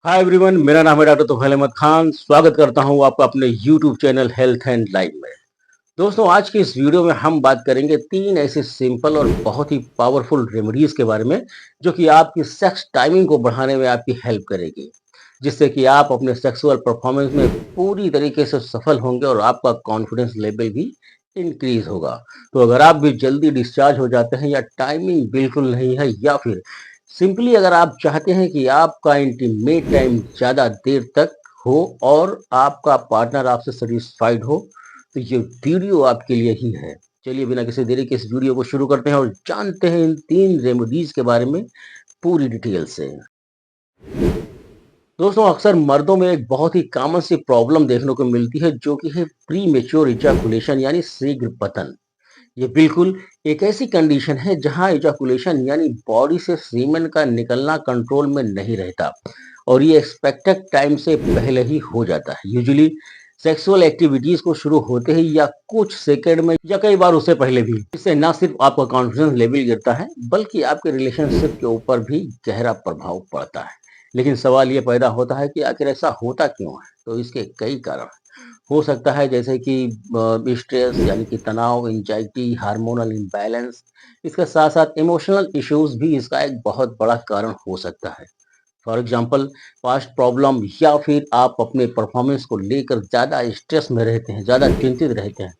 Hi everyone, मेरा नाम है डॉक्टर तोफैल अहमद खान। स्वागत करता हूं आपका अपने YouTube channel health and life में। दोस्तों, आज की इस वीडियो में हम बात करेंगे तीन ऐसे सिंपल और बहुत ही पावरफुल रेमेडीज के बारे में जो कि आपकी सेक्स टाइमिंग को बढ़ाने में आपकी हेल्प करेगी, जिससे कि आप अपने सेक्सुअल परफॉर्मेंस में पूरी तरीके से सफल होंगे और आपका कॉन्फिडेंस लेवल भी इंक्रीज होगा। तो अगर आप भी जल्दी डिस्चार्ज हो जाते हैं या टाइमिंग बिल्कुल नहीं है, या फिर सिंपली अगर आप चाहते हैं कि आपका इंटीमेट टाइम ज़्यादा देर तक हो और आपका पार्टनर आपसे सेटिस्फाइड हो, तो ये वीडियो आपके लिए ही है। चलिए बिना किसी देरी के इस वीडियो को शुरू करते हैं और जानते हैं इन तीन रेमेडीज के बारे में पूरी डिटेल से। दोस्तों, अक्सर मर्दों में एक बहुत ही कॉमन सी प्रॉब्लम देखने को मिलती है जो कि है प्री मेच्योर इजाकुलेशन यानी शीघ्र पतन। ये बिल्कुल एक ऐसी कंडीशन है जहां इजाकुलेशन यानी बॉडी से सीमेन का निकलना कंट्रोल में नहीं रहता और ये एक्सपेक्टेड टाइम से पहले ही हो जाता है। यूजुअली सेक्सुअल एक्टिविटीज को शुरू होते ही या कुछ सेकंड में या कई बार उससे पहले भी। इससे ना सिर्फ आपका कॉन्फिडेंस लेवल गिरता है बल्कि आपके रिलेशनशिप के ऊपर भी गहरा प्रभाव पड़ता है। लेकिन सवाल ये पैदा होता है कि आखिर ऐसा होता क्यों है। तो इसके कई कारण हो सकता है, जैसे कि स्ट्रेस यानी कि तनाव, एंजाइटी, हार्मोनल इम्बैलेंस। इसके साथ साथ इमोशनल इश्यूज भी इसका एक बहुत बड़ा कारण हो सकता है। फॉर एग्जांपल, पास्ट प्रॉब्लम या फिर आप अपने परफॉर्मेंस को लेकर ज़्यादा स्ट्रेस में रहते हैं, ज़्यादा चिंतित रहते हैं,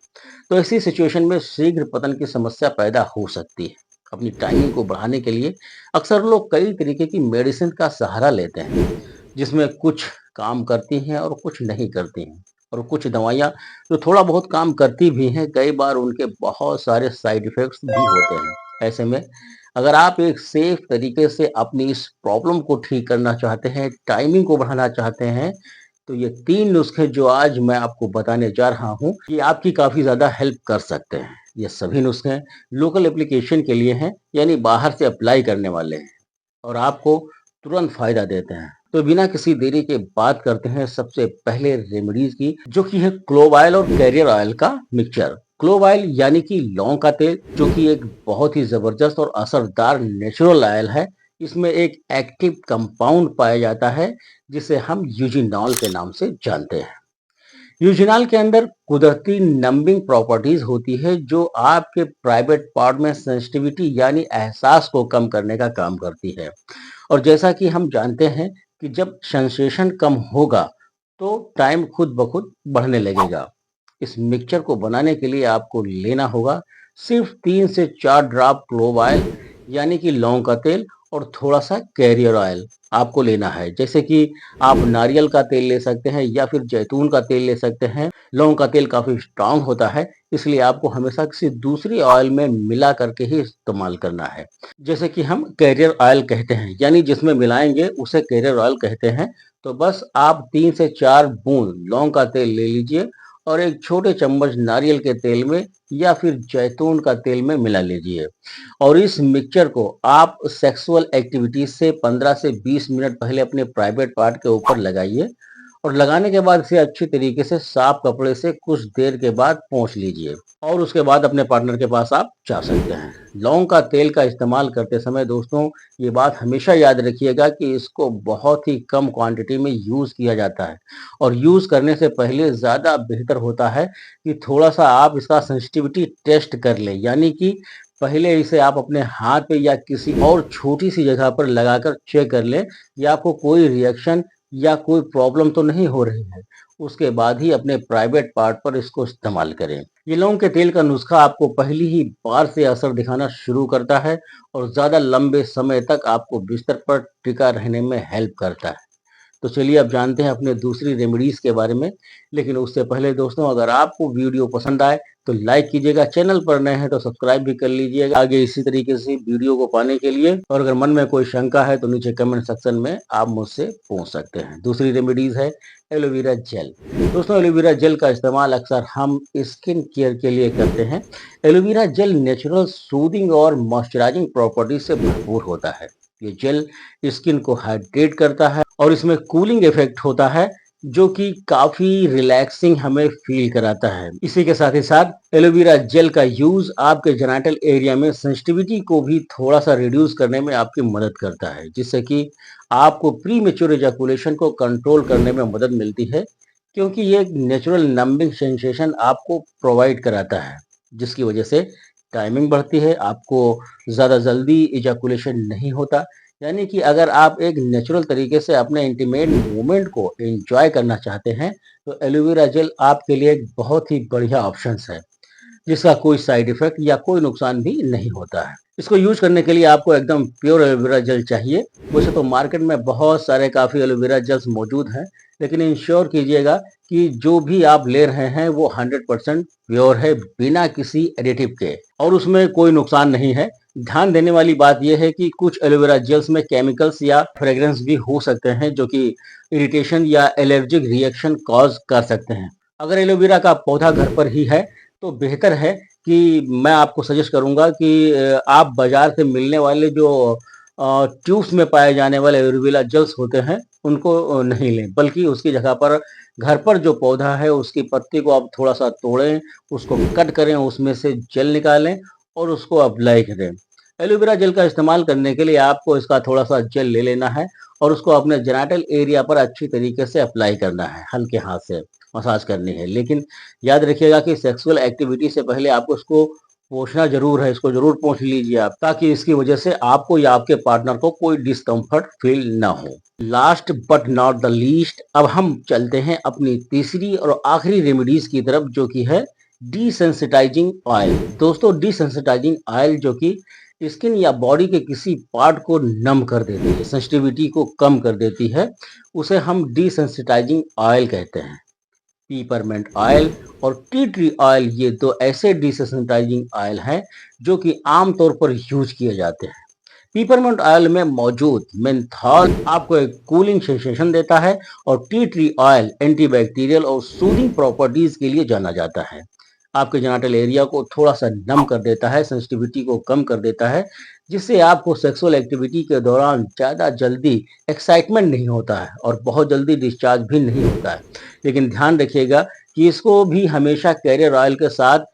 तो ऐसी सिचुएशन में शीघ्र पतन की समस्या पैदा हो सकती है। अपनी टाइमिंग को बढ़ाने के लिए अक्सर लोग कई तरीके की मेडिसिन का सहारा लेते हैं, जिसमें कुछ काम करती हैं और कुछ नहीं करती हैं। और कुछ दवाइयाँ जो थोड़ा बहुत काम करती भी हैं, कई बार उनके बहुत सारे साइड इफ़ेक्ट्स भी होते हैं। ऐसे में अगर आप एक सेफ तरीके से अपनी इस प्रॉब्लम को ठीक करना चाहते हैं, टाइमिंग को बढ़ाना चाहते हैं, तो ये 3 नुस्खे जो आज मैं आपको बताने जा रहा हूँ, ये आपकी काफ़ी ज़्यादा हेल्प कर सकते हैं। ये सभी नुस्खे लोकल एप्लीकेशन के लिए हैं, यानी बाहर से अप्लाई करने वाले हैं और आपको तुरंत फ़ायदा देते हैं। तो बिना किसी देरी के बात करते हैं सबसे पहले रेमेडीज़ की, जो कि है क्लोव ऑयल और कैरियर ऑयल का मिक्सचर। क्लोव ऑयल यानी कि लौंग का तेल, जो कि एक बहुत ही ज़बरदस्त और असरदार नेचुरल ऑयल है। इसमें एक एक्टिव कंपाउंड पाया जाता है जिसे हम यूजिनॉल के नाम से जानते हैं। यूजिनॉल के अंदर कुदरती नंबिंग प्रॉपर्टीज होती है जो आपके प्राइवेट पार्ट में सेंसिटिविटी यानी एहसास को कम करने का काम करती है। और जैसा कि हम जानते हैं कि जब सेंसेशन कम होगा तो टाइम खुद ब खुद बढ़ने लगेगा। इस मिक्सचर को बनाने के लिए आपको लेना होगा सिर्फ 3 से 4 ड्रॉप क्लोव ऑयल यानी कि लौंग का तेल और थोड़ा सा कैरियर ऑयल आपको लेना है। जैसे कि आप नारियल का तेल ले सकते हैं या फिर जैतून का तेल ले सकते हैं। लौंग का तेल काफ़ी स्ट्रांग होता है, इसलिए आपको हमेशा किसी दूसरी ऑयल में मिला करके ही इस्तेमाल करना है। जैसे कि हम कैरियर ऑयल कहते हैं, यानी जिसमें मिलाएंगे उसे कैरियर ऑयल कहते हैं। तो बस आप 3 से 4 बूंद लौंग का तेल ले लीजिए और एक छोटे चम्मच नारियल के तेल में या फिर जैतून का तेल में मिला लीजिए और इस मिक्सचर को आप सेक्सुअल एक्टिविटीज से 15 से 20 मिनट पहले अपने प्राइवेट पार्ट के ऊपर लगाइए और लगाने के बाद इसे अच्छी तरीके से साफ कपड़े से कुछ देर के बाद पोंछ लीजिए और उसके बाद अपने पार्टनर के पास आप जा सकते हैं। लौंग का तेल का इस्तेमाल करते समय दोस्तों, ये बात हमेशा याद रखिएगा कि इसको बहुत ही कम क्वांटिटी में यूज़ किया जाता है और यूज़ करने से पहले ज़्यादा बेहतर होता है कि थोड़ा सा आप इसका सेंसिटिविटी टेस्ट कर लें, यानी कि पहले इसे आप अपने हाथ पे या किसी और छोटी सी जगह पर लगाकर चेक कर लें कि आपको कोई रिएक्शन या कोई प्रॉब्लम तो नहीं हो रही है। उसके बाद ही अपने प्राइवेट पार्ट पर इसको इस्तेमाल करें। ये लौंग के तेल का नुस्खा आपको पहली ही बार से असर दिखाना शुरू करता है और ज़्यादा लंबे समय तक आपको बिस्तर पर टिका रहने में हेल्प करता है। तो चलिए अब जानते हैं अपने दूसरी रेमेडीज के बारे में। लेकिन उससे पहले दोस्तों, अगर आपको वीडियो पसंद आए तो लाइक कीजिएगा, चैनल पर नए हैं तो सब्सक्राइब भी कर लीजिएगा आगे इसी तरीके से वीडियो को पाने के लिए। और अगर मन में कोई शंका है तो नीचे कमेंट सेक्शन में आप मुझसे पूछ सकते हैं। दूसरी रेमेडीज है एलोवेरा जेल। दोस्तों, एलोवेरा जेल का इस्तेमाल अक्सर हम स्किन केयर के लिए करते हैं। एलोवेरा जेल नेचुरल सूदिंग और मॉइस्चराइजिंग प्रॉपर्टी से भरपूर होता है। ये जेल स्किन को हाइड्रेट करता है और इसमें कूलिंग इफेक्ट होता है, जो कि काफ़ी रिलैक्सिंग हमें फ़ील कराता है। इसी के साथ ही साथ एलोवेरा जेल का यूज़ आपके जेनिटल एरिया में सेंसिटिविटी को भी थोड़ा-सा रिड्यूस करने में आपकी मदद करता है, जिससे कि आपको प्रीमेच्योर इजैकुलेशन को कंट्रोल करने में मदद मिलती है, क्योंकि ये एक नेचुरल नंबिंग सेंसेशन आपको प्रोवाइड कराता है, जिसकी वजह से टाइमिंग बढ़ती है, आपको ज़्यादा जल्दी इजैकुलेशन नहीं होता। यानी कि अगर आप एक नेचुरल तरीके से अपने इंटीमेट मोमेंट को एंजॉय करना चाहते हैं, तो एलोवेरा जेल आपके लिए एक बहुत ही बढ़िया ऑप्शंस है, जिसका कोई साइड इफेक्ट या कोई नुकसान भी नहीं होता है। इसको यूज करने के लिए आपको एकदम प्योर एलोवेरा जेल चाहिए। वैसे तो मार्केट में बहुत सारे काफ़ी एलोवेरा जेल्स मौजूद हैं, लेकिन इंश्योर कीजिएगा कि जो भी आप ले रहे हैं वो 100% प्योर है, बिना किसी एडिटिव के, और उसमें कोई नुकसान नहीं है। ध्यान देने वाली बात यह है कि कुछ एलोवेरा जेल्स में केमिकल्स या फ्रेग्रेंस भी हो सकते हैं, जो कि इरिटेशन या एलर्जिक रिएक्शन कॉज कर सकते हैं। अगर एलोवेरा का पौधा घर पर ही है, तो बेहतर है कि मैं आपको सजेस्ट करूँगा कि आप बाज़ार से मिलने वाले जो ट्यूब्स में पाए जाने वाले एलोवेरा जेल्स होते हैं, उनको नहीं लें, बल्कि उसकी जगह पर घर पर जो पौधा है, उसकी पत्ती को आप थोड़ा-सा तोड़ें, उसको कट करें, उसमें से जेल निकालें और उसको अप्लाई करें। एलोवेरा जेल का इस्तेमाल करने के लिए आपको इसका थोड़ा-सा जेल ले लेना है और उसको अपने जेनिटल एरिया पर अच्छी तरीके से अप्लाई करना है, हल्के हाथ से मसाज करनी है। लेकिन याद रखिएगा कि सेक्सुअल एक्टिविटी से पहले आपको इसको पोंछना ज़रूर है, इसको ज़रूर पोंछ लीजिए आप, ताकि इसकी वजह से आपको या आपके पार्टनर को कोई डिस्कम्फर्ट फ़ील ना हो। Last but not the least, अब हम चलते हैं अपनी तीसरी और आखिरी रेमेडीज़ की तरफ, जो कि है डिसेंसिटाइजिंग ऑयल। दोस्तों, डिसेंसिटाइजिंग ऑयल जो कि स्किन या बॉडी के किसी पार्ट को नम कर देती है, सेंसिटिविटी को कम कर देती है, उसे हम डिसेंसिटाइजिंग ऑयल कहते हैं। पीपरमेंट ऑयल और टी ट्री ऑयल, ये दो ऐसे डिसेंसिटाइजिंग ऑयल हैं जो कि आमतौर पर यूज किए जाते हैं। पीपरमेंट ऑयल में मौजूद मेंथॉल आपको एक कूलिंग सेंसेशन देता है, और टी ट्री ऑयल एंटीबैक्टीरियल और सूदिंग प्रॉपर्टीज के लिए जाना जाता है। आपके जेनिटल एरिया को थोड़ा सा नम कर देता है, सेंसिटिविटी को कम कर देता है, जिससे आपको सेक्सुअल एक्टिविटी के दौरान ज़्यादा जल्दी एक्साइटमेंट नहीं होता है और बहुत जल्दी डिस्चार्ज भी नहीं होता है। लेकिन ध्यान रखिएगा कि इसको भी हमेशा कैरियर ऑयल के साथ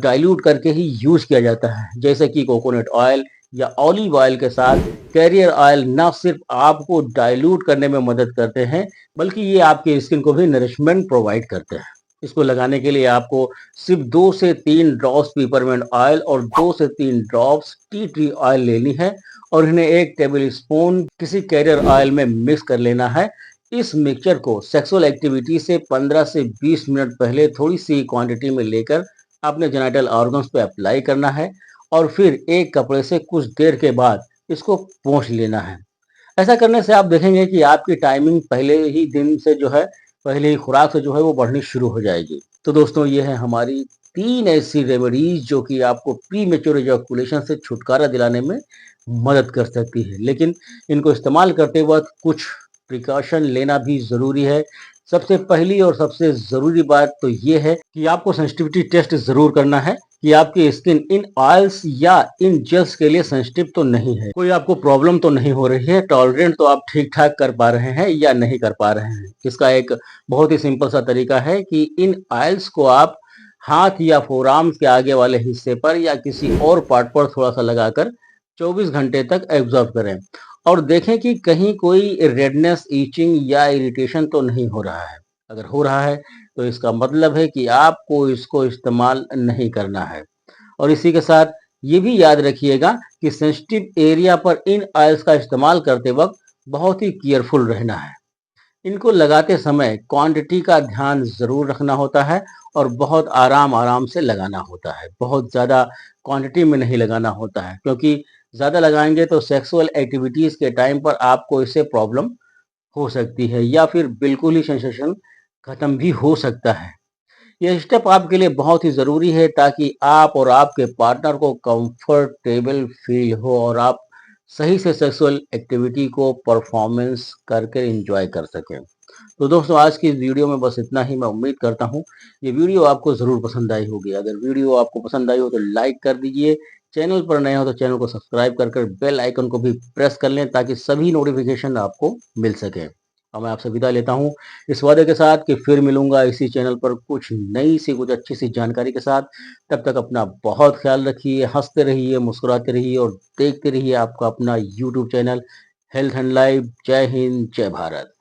डाइल्यूट करके ही यूज किया जाता है, जैसे कि कोकोनट ऑयल या ऑलिव ऑयल के साथ। कैरियर ऑयल ना सिर्फ आपको डाइल्यूट करने में मदद करते हैं, बल्कि ये आपके स्किन को भी नरिशमेंट प्रोवाइड करते हैं। इसको लगाने के लिए आपको सिर्फ 2 से 3 ड्रॉप्स पेपरमेंट ऑयल और 2 से 3 ड्रॉप्स टी ट्री ऑयल लेनी है, और इन्हें 1 टेबल स्पून किसी कैरियर ऑयल में मिक्स कर लेना है। इस मिक्सचर को सेक्सुअल एक्टिविटी से 15 से 20 मिनट पहले थोड़ी सी क्वांटिटी में लेकर अपने जेनिटल ऑर्गन्स पे अप्लाई करना है, और फिर एक कपड़े से कुछ देर के बाद इसको पोंछ लेना है। ऐसा करने से आप देखेंगे कि आपकी टाइमिंग पहले ही दिन से जो है, पहले ही खुराक से जो है वो बढ़नी शुरू हो जाएगी। तो दोस्तों, ये है हमारी 3 ऐसी रेमेडीज जो कि आपको प्रीमेच्योर इजैकुलेशन से छुटकारा दिलाने में मदद कर सकती है। लेकिन इनको इस्तेमाल करते वक़्त कुछ प्रिकॉशन लेना भी ज़रूरी है। सबसे पहली और सबसे ज़रूरी बात तो ये है कि आपको सेंसिटिविटी टेस्ट ज़रूर करना है कि आपकी स्किन इन ऑयल्स या इन जेल्स के लिए सेंसिटिव तो नहीं है, कोई आपको प्रॉब्लम तो नहीं हो रही है, टॉलरेंट तो आप ठीक ठाक कर पा रहे हैं या नहीं कर पा रहे हैं। इसका एक बहुत ही सिंपल सा तरीका है कि इन ऑयल्स को आप हाथ या फोरआर्म्स के आगे वाले हिस्से पर या किसी और पार्ट पर थोड़ा सा लगाकर 24 घंटे तक एब्जॉर्ब करें, और देखें कि कहीं कोई रेडनेस, ईचिंग या इरिटेशन तो नहीं हो रहा है। अगर हो रहा है, तो इसका मतलब है कि आपको इसको इस्तेमाल नहीं करना है। और इसी के साथ ये भी याद रखिएगा कि सेंसिटिव एरिया पर इन ऑयल्स का इस्तेमाल करते वक्त बहुत ही केयरफुल रहना है। इनको लगाते समय क्वांटिटी का ध्यान ज़रूर रखना होता है, और बहुत आराम-आराम से लगाना होता है। बहुत ज़्यादा क्वांटिटी में नहीं लगाना होता है, क्योंकि ज़्यादा लगाएँगे तो सेक्सुअल एक्टिविटीज़ के टाइम पर आपको इससे प्रॉब्लम हो सकती है, या फिर बिल्कुल ही सेंसेशन खत्म भी हो सकता है। यह स्टेप आपके लिए बहुत ही ज़रूरी है, ताकि आप और आपके पार्टनर को कंफर्टेबल फील हो और आप सही से सेक्सुअल एक्टिविटी को परफॉर्मेंस करके एंजॉय कर सकें। तो दोस्तों, आज की इस वीडियो में बस इतना ही। मैं उम्मीद करता हूँ ये वीडियो आपको ज़रूर पसंद आई होगी। अगर वीडियो आपको पसंद आई हो तो लाइक कर दीजिए, चैनल पर नए हो तो चैनल को सब्सक्राइब कर बेल आइकन को भी प्रेस कर लें, ताकि सभी नोटिफिकेशन आपको मिल सके। अब मैं आपसे विदा लेता हूँ इस वादे के साथ कि फिर मिलूँगा इसी चैनल पर कुछ नई सी कुछ अच्छी सी जानकारी के साथ। तब तक अपना बहुत ख़्याल रखिए, हँसते रहिए, मुस्कुराते रहिए और देखते रहिए आपका अपना YouTube channel health and life. जय हिंद, जय भारत।